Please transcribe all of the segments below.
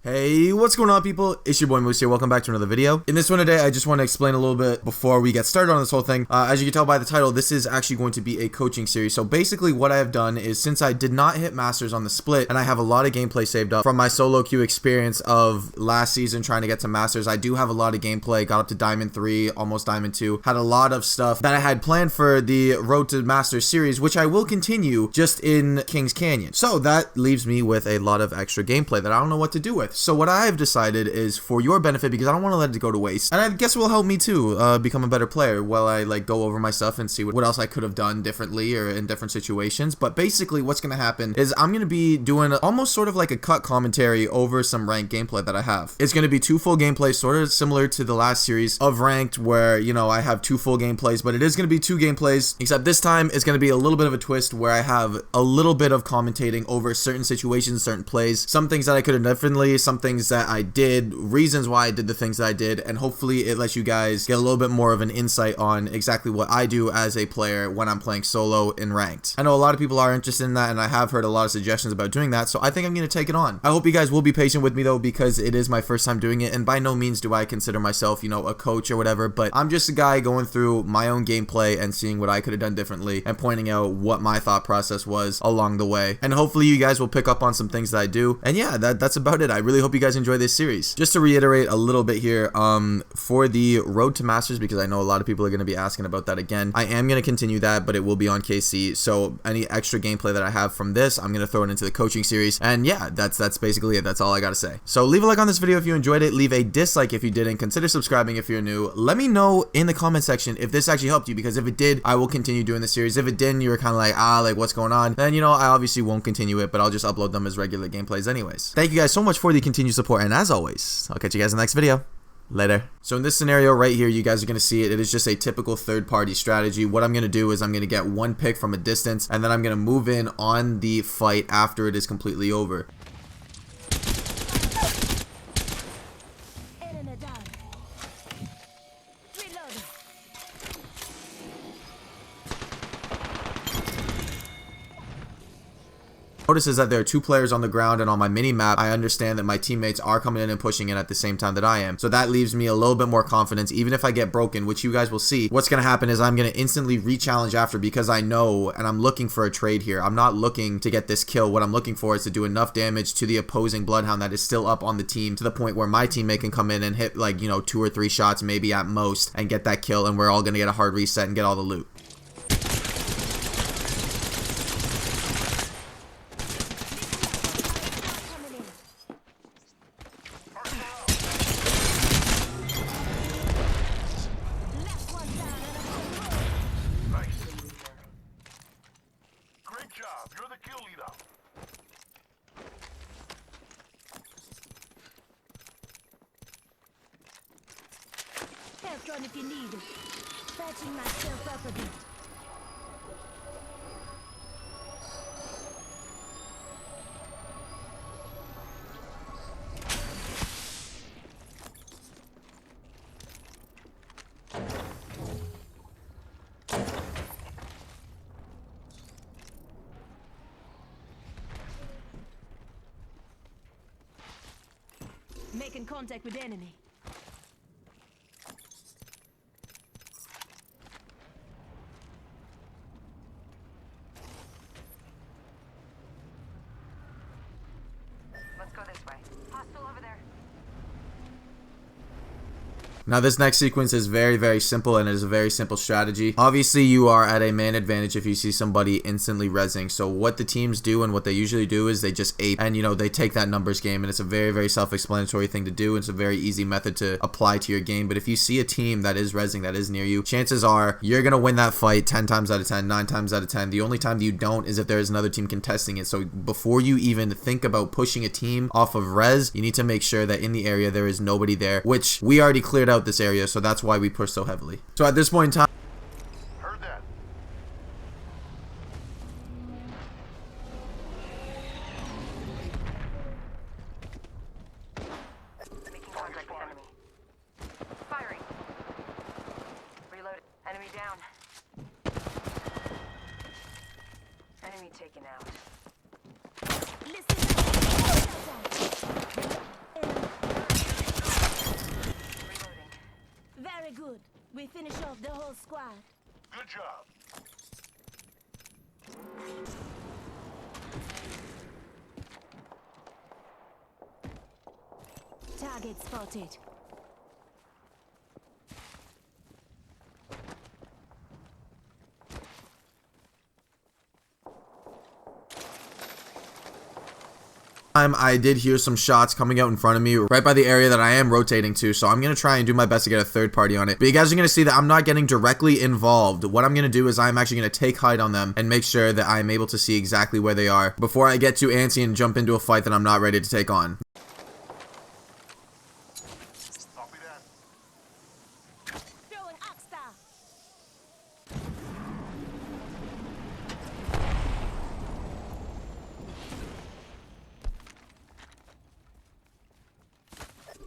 Hey, what's going on, people? It's your boy Moose here. Welcome back to another video. In this one today, I just want to explain a little bit before we get started on this whole thing. As you can tell by the title, this is actually going to be a coaching series. So basically what I have done is, since I did not hit Masters on the split, and I have a lot of gameplay saved up from my solo queue experience of last season trying to get to Masters, I do have a lot of gameplay, got up to Diamond 3, almost Diamond 2, had a lot of stuff that I had planned for the Road to Masters series, which I will continue just in Kings Canyon. So that leaves me with a lot of extra gameplay that I don't know what to do with. So what I've decided is, for your benefit, because I don't want to let it go to waste, and I guess it will help me too become a better player while I go over my stuff and see what else I could have done differently or in different situations. But basically what's going to happen is I'm going to be doing almost sort of like a cut commentary over some ranked gameplay that I have. It's going to be two full gameplays, sort of similar to the last series of ranked where, you know, I have two full gameplays, but it is going to be two gameplays, except this time it's going to be a little bit of a twist where I have a little bit of commentating over certain situations, certain plays, some things that I could have differently, some things that I did, reasons why I did the things that I did, and hopefully it lets you guys get a little bit more of an insight on exactly what I do as a player when I'm playing solo in ranked. I know a lot of people are interested in that, and I have heard a lot of suggestions about doing that, so I think I'm going to take it on. I hope you guys will be patient with me though, because it is my first time doing it, and by no means do I consider myself, you know, a coach or whatever, but I'm just a guy going through my own gameplay and seeing what I could have done differently and pointing out what my thought process was along the way. And hopefully you guys will pick up on some things that I do. And yeah, that's about it. I really hope you guys enjoy this series. Just to reiterate a little bit here, for the Road to Masters, because I know a lot of people are going to be asking about that again, I am going to continue that, but it will be on KC. So any extra gameplay that I have from this, I'm going to throw it into the coaching series. And yeah, that's basically it. That's all I got to say. So leave a like on this video if you enjoyed it. Leave a dislike if you didn't. Consider subscribing if you're new. Let me know in the comment section if this actually helped you, because if it did, I will continue doing the series. If it didn't, you were kind of like what's going on, then, you know, I obviously won't continue it, but I'll just upload them as regular gameplays anyways. Thank you guys so much for the continued support, and as always, I'll catch you guys in the next video. Later. So in this scenario right here, you guys are going to see it. It is just a typical third-party strategy. What I'm going to do is I'm going to get one pick from a distance, and then I'm going to move in on the fight after it is completely over. Notices that there are two players on the ground, and on my mini map I understand that my teammates are coming in and pushing in at the same time that I am, so that leaves me a little bit more confidence. Even if I get broken, which you guys will see, what's going to happen is I'm going to instantly re-challenge after, because I know, and I'm looking for a trade here. I'm not looking to get this kill. What I'm looking for is to do enough damage to the opposing bloodhound that is still up on the team, to the point where my teammate can come in and hit, like, you know, 2 or 3 shots maybe at most and get that kill, and we're all going to get a hard reset and get all the loot. You're the kill leader. Help run if you need it. Patching myself up a bit. Making contact with enemy. Let's go this way. Hostile over there. Now this next sequence is very, very simple, and it is a very simple strategy. Obviously you are at a man advantage if you see somebody instantly rezzing. So what the teams do and what they usually do is they just ape, and, you know, they take that numbers game, and it's a very, very self-explanatory thing to do. It's a very easy method to apply to your game. But if you see a team that is rezzing, that is near you, chances are you're gonna win that fight 10 times out of 10, 9 times out of 10. The only time you don't is if there is another team contesting it. So before you even think about pushing a team off of res, you need to make sure that in the area there is nobody there, which we already cleared out this area, so that's why we push so heavily. So at this point in time, Heard that. Making contact with enemy. Firing. Reload. Enemy down. Enemy taken out. Listen. We finish off the whole squad. Good job. Target spotted. I did hear some shots coming out in front of me right by the area that I am rotating to, so I'm going to try and do my best to get a third party on it. But you guys are going to see that I'm not getting directly involved. What I'm going to do is I'm actually going to take height on them and make sure that I'm able to see exactly where they are before I get too antsy and jump into a fight that I'm not ready to take on. Copy that. Throwing Oxstar.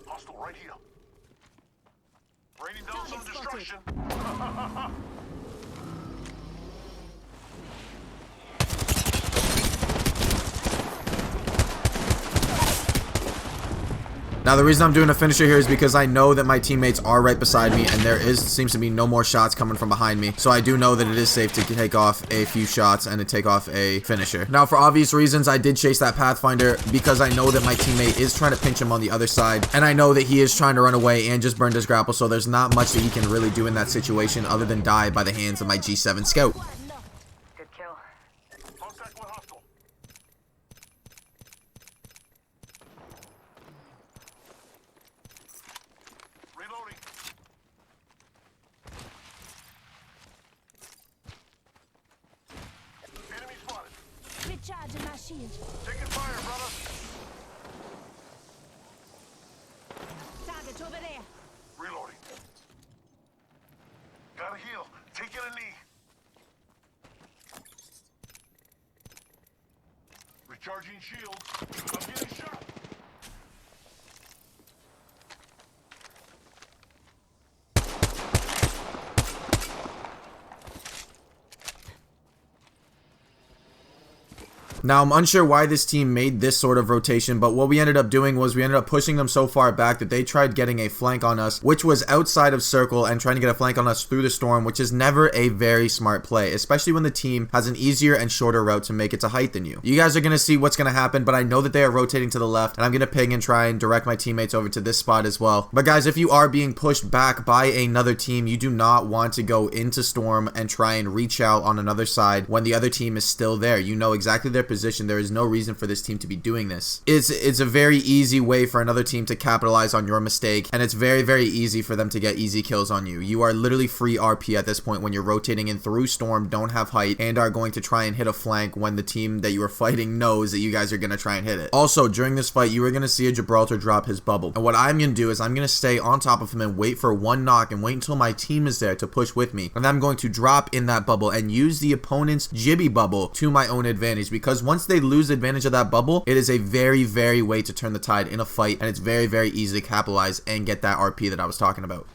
Hostile right here. Raining down Target some spotted. destruction. Now the reason I'm doing a finisher here is because I know that my teammates are right beside me and there seems to be no more shots coming from behind me. So I do know that it is safe to take off a few shots and to take off a finisher. Now for obvious reasons, I did chase that Pathfinder because I know that my teammate is trying to pinch him on the other side. And I know that he is trying to run away and just burned his grapple. So there's not much that he can really do in that situation other than die by the hands of my G7 scout. Good kill. Contact with hostile. Reloading. Enemy spotted. Recharging my shield. Taking fire, brother. Target over there. Reloading. Gotta heal. Taking a knee. Recharging shield. I'm getting shot. Now, I'm unsure why this team made this sort of rotation, but what we ended up doing was we ended up pushing them so far back that they tried getting a flank on us, which was outside of circle, and trying to get a flank on us through the storm, which is never a very smart play, especially when the team has an easier and shorter route to make it to height than you. You guys are going to see what's going to happen, but I know that they are rotating to the left, and I'm going to ping and try and direct my teammates over to this spot as well. But guys, if you are being pushed back by another team, you do not want to go into storm and try and reach out on another side when the other team is still there. You know exactly their position. There is no reason for this team to be doing this. It's a very easy way for another team to capitalize on your mistake, and it's very, very easy for them to get easy kills on you. You are literally free RP at this point when you're rotating in through storm, don't have height, and are going to try and hit a flank when the team that you are fighting knows that you guys are going to try and hit it. Also, during this fight, you are going to see a Gibraltar drop his bubble, and what I'm going to do is I'm going to stay on top of him and wait for one knock and wait until my team is there to push with me, and I'm going to drop in that bubble and use the opponent's Jibby bubble to my own advantage, because once they lose advantage of that bubble, it is a very, very way to turn the tide in a fight, and it's very, very easy to capitalize and get that RP that I was talking about.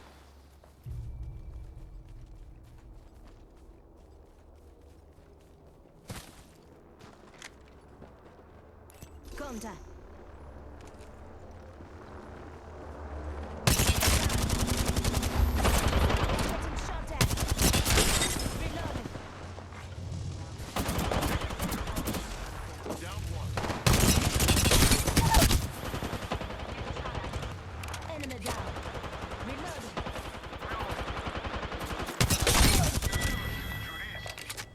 Contact. Getting shot at. Reloading. Down one. Enemy down. Reloading.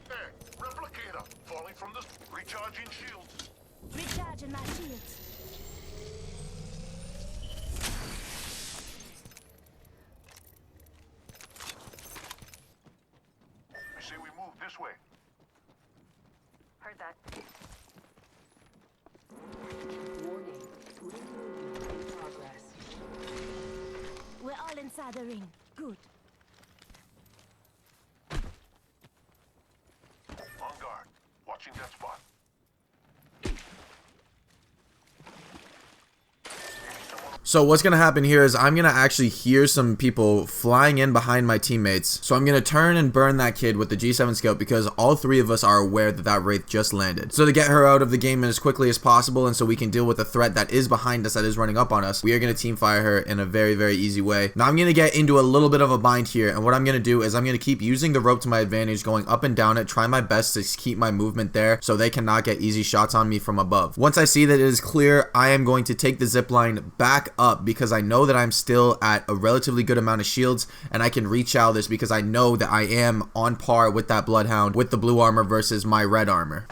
Hey, replicator. Falling from the... Recharging shields. Recharging my shields. I say we move this way. Heard that. Warning. Ring movement in progress. We're all inside the ring. Good. On guard. Watching that spot. Maybe someone... So what's going to happen here is I'm going to actually hear some people flying in behind my teammates. So I'm going to turn and burn that kid with the G7 scout because all three of us are aware that that Wraith just landed. So to get her out of the game as quickly as possible and so we can deal with the threat that is behind us, that is running up on us, we are going to team fire her in a very, very easy way. Now I'm going to get into a little bit of a bind here, and what I'm going to do is I'm going to keep using the rope to my advantage, going up and down it, try my best to keep my movement there so they cannot get easy shots on me from above. Once I see that it is clear, I am going to take the zip line back up because I know that I'm still at a relatively good amount of shields and I can rechow this because I know that I am on par with that Bloodhound with the blue armor versus my red armor.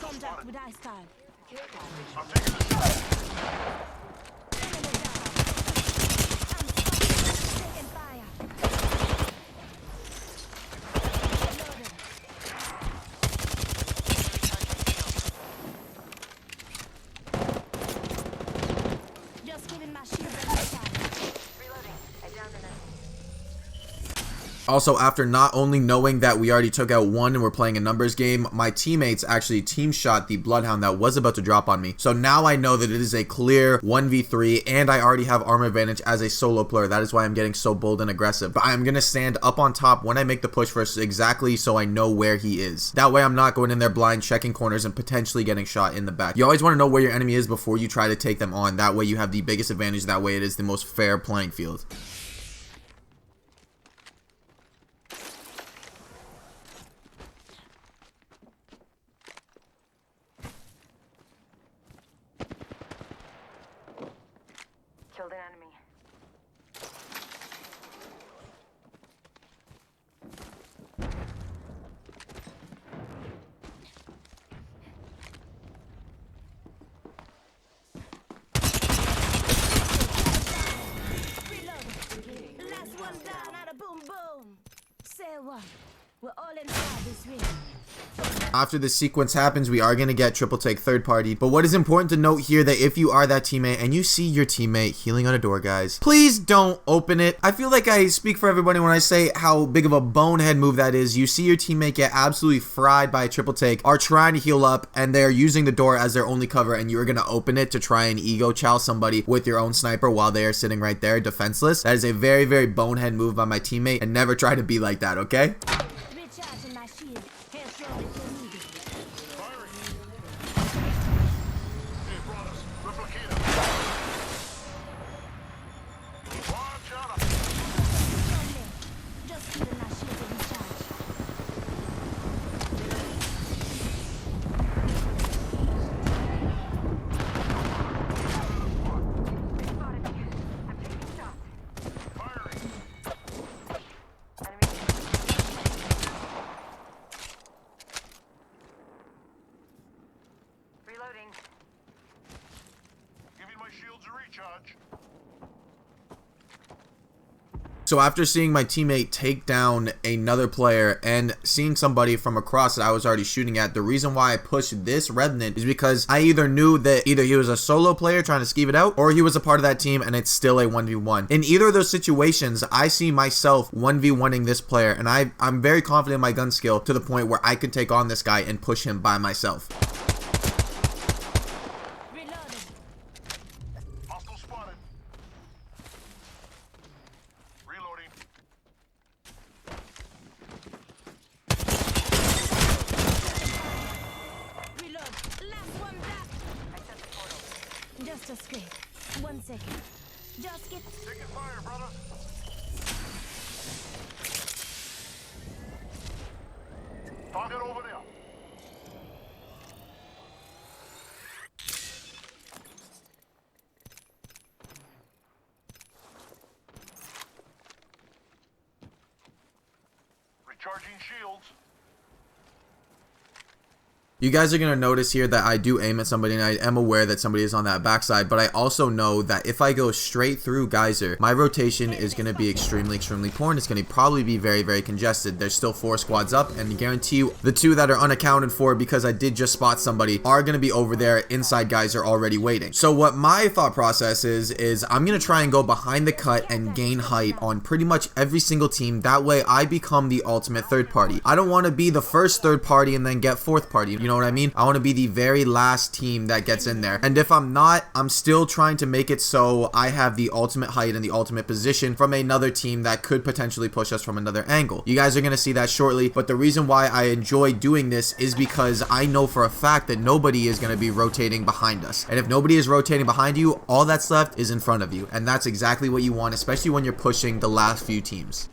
Contact with ice time. I'm taking the shot. Taking fire. Just giving my shield a recharge. Reloading. I downed an enemy. Also, after not only knowing that we already took out one and we're playing a numbers game, my teammates actually team shot the Bloodhound that was about to drop on me. So now I know that it is a clear 1v3 and I already have armor advantage as a solo player. That is why I'm getting so bold and aggressive. But I'm going to stand up on top when I make the push first exactly so I know where he is. That way I'm not going in there blind, checking corners and potentially getting shot in the back. You always want to know where your enemy is before you try to take them on. That way you have the biggest advantage. That way it is the most fair playing field. Killed an enemy. Reload. Last one down at a boom boom. Say what? We're all inside this ring. After this sequence happens, we are going to get triple take third party. But what is important to note here that if you are that teammate and you see your teammate healing on a door, guys, please don't open it. I feel like I speak for everybody when I say how big of a bonehead move that is. You see your teammate get absolutely fried by a triple take, are trying to heal up, and they're using the door as their only cover, and you're going to open it to try and ego chow somebody with your own sniper while they are sitting right there defenseless. That is a very, very bonehead move by my teammate, and never try to be like that, okay? Recharging my shield. Hair strong if you need it. Firing. Hey, brothers. Replicator. Watch out. Just giving my shield a recharge. Spotted me. I'm taking shots. Firing. Enemy. Reloading. Giving my shields a recharge. So after seeing my teammate take down another player and seeing somebody from across that I was already shooting at, the reason why I pushed this Revenant is because I either knew that either he was a solo player trying to skeeve it out or he was a part of that team and it's still a 1v1. In either of those situations, I see myself 1v1ing this player, and I'm very confident in my gun skill to the point where I could take on this guy and push him by myself. Reloading. Hostile spotted. Reloading. Reload. Last one back. I set the portal. Just a scrape. 1 second. Just get. Taking fire, brother. Target over there. Recharging shields. You guys are going to notice here that I do aim at somebody, and I am aware that somebody is on that backside, but I also know that if I go straight through Geyser, my rotation is going to be extremely poor, and it's going to probably be very congested. There's still 4 squads up, and I guarantee you the 2 that are unaccounted for because I did just spot somebody are going to be over there inside Geyser already waiting. So what my thought process is I'm going to try and go behind the cut and gain height on pretty much every single team. That way I become the ultimate third party. I don't want to be the first third party and then get fourth party. You You know what I mean? I want to be the very last team that gets in there. And if I'm not, I'm still trying to make it so I have the ultimate height and the ultimate position from another team that could potentially push us from another angle. You guys are going to see that shortly, but the reason why I enjoy doing this is because I know for a fact that nobody is going to be rotating behind us. And if nobody is rotating behind you, all that's left is in front of you. And that's exactly what you want, especially when you're pushing the last few teams.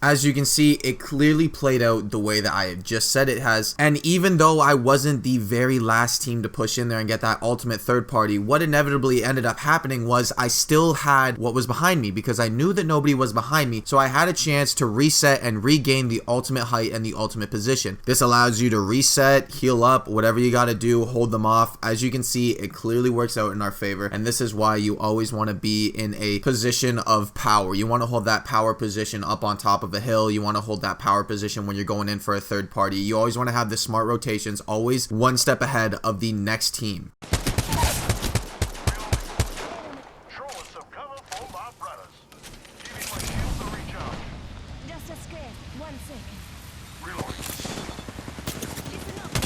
As you can see, it clearly played out the way that I have just said it has. And even though I wasn't the very last team to push in there and get that ultimate third party, what inevitably ended up happening was I still had what was behind me because I knew that nobody was behind me. So I had a chance to reset and regain the ultimate height and the ultimate position. This allows you to reset, heal up, whatever you got to do, hold them off. As you can see, it clearly works out in our favor. And this is why you always want to be in a position of power. You want to hold that power position up on top of a hill. You want to hold that power position when you're going in for a third party. You always want to have the smart rotations, always one step ahead of the next team. Show us some cover for my brothers. Giving my shield to recharge. Just a scare. 1 second. Reloading. Listen up. Get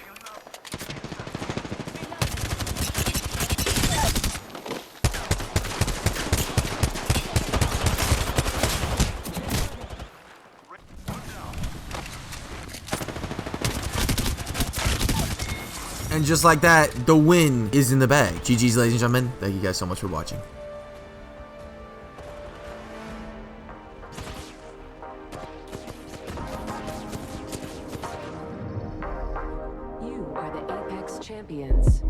Healing up. And just like that, the win is in the bag. GG's, ladies and gentlemen. Thank you guys so much for watching. You are the Apex champions.